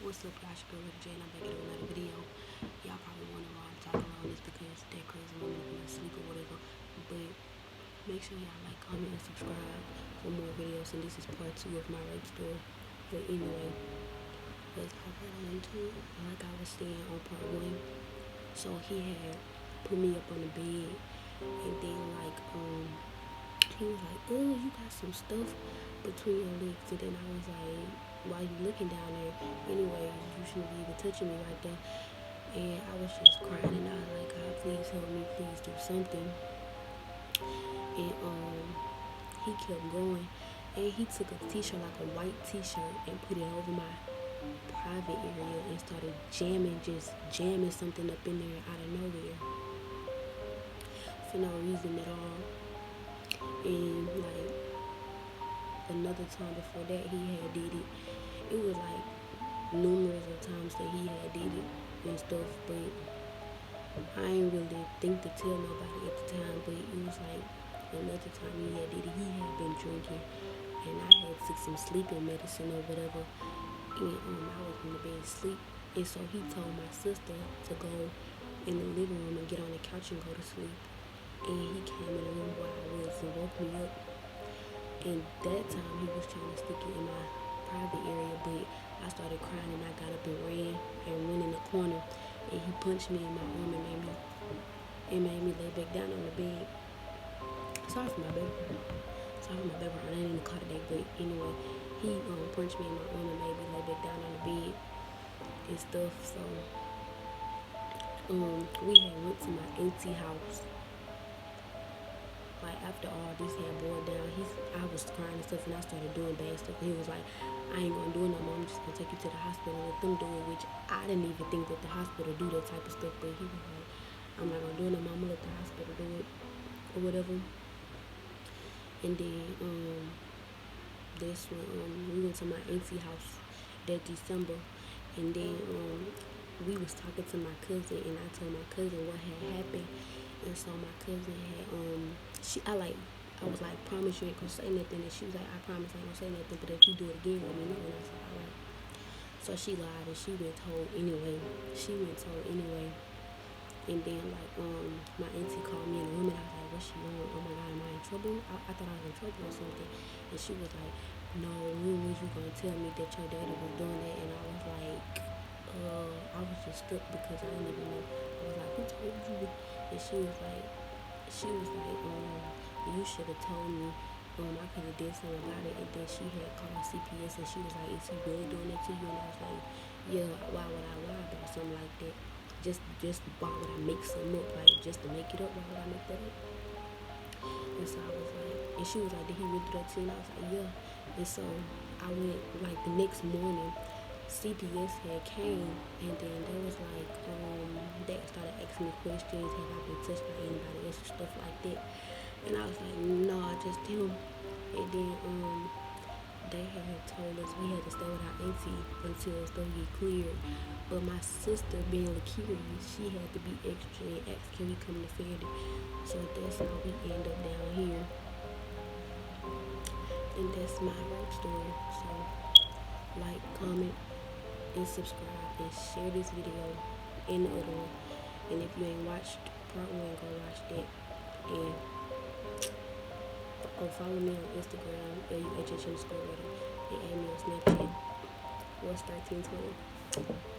What's up, y'all? It's your girl, Lady J, and I'm back at another video. Y'all probably wonder why I'm talking all this because that crazy woman up in my sleep or whatever. But make sure y'all like, comment, and subscribe for more videos. And this is part 2 of my rape story. But anyway, let's hop right on into it. Like I was saying on part 1, so he had put me up on the bed, and then he was like, oh, you got some stuff between your legs. And then I was like, why you looking down there? Anyway, you shouldn't be even touching me right there. And I was just crying, and I was like, God, please help me, please do something. And he kept going, and he took a t-shirt, like a white t-shirt, and put it over my private area and started just jamming something up in there out of nowhere for no reason at all. And like another time before that, he had did it. It was like numerous of times that he had did it and stuff, but I ain't really think to tell nobody at the time. But it was like another time he had did it. He had been drinking, and I had took some sleeping medicine or whatever, and I was in the bed asleep. And so he told my sister to go in the living room and get on the couch and go to sleep. And he came in the room where I was and woke me up. And that time he was trying to stick it in my private area, but I started crying and I got up and ran in the corner, and he punched me in my arm and made me lay back down on the bed. Sorry for my background. I didn't even call it that, but anyway, he punched me in my arm and made me lay back down on the bed and stuff. So we had went to my auntie house. Like after all this had boiled down, I was crying and stuff, and I started doing bad stuff. And he was like, I ain't gonna do it no more. I'm just gonna take you to the hospital and let them do it. Which I didn't even think that the hospital do that type of stuff. But he was like, I'm not gonna do it no more. I'm gonna let the hospital do it or whatever. And then that's when we went to my auntie house that December, and then we was talking to my cousin, and I told my cousin what had happened. And so my cousin had I was like, promise you ain't gonna say nothing. And she was like, I promise I ain't gonna say nothing, but if you do it again, let me know. And I said, alright. So she lied, and she went told anyway. And then my auntie called me in the room, and I was like, what she want? Oh my God, am I in trouble? I thought I was in trouble or something. And she was like, no, when was you gonna tell me that your daddy was doing that? And I was like, I was just stuck because I didn't even know. I was like, who told you? And she was like, you should have told me. I could have did something about it. And then she had called CPS, and she was like, is he really doing it to you? And I was like, yeah, why would I lie about something like that? Just why would I make something up? Like, just to make it up? Why would I make that up? And so I was like, and she was like, did he really do that to you? And I was like, yeah. And so I went, like, the next morning, CPS had came, and then they was like, they started asking me questions, have I been touched by anybody else and stuff like that. And I was like, no, just him. And then they had told us we had to stay with our auntie until stuff get cleared. But my sister, being curious, she had to be extra and asked, can we come to Fairdy? So that's how we end up down here. And that's my rape story. So like, comment, and subscribe, and share this video and the other one. And if you ain't watched part 1, go watch that. And follow me on Instagram, LUHH_, and add me on Snapchat, What's 1320.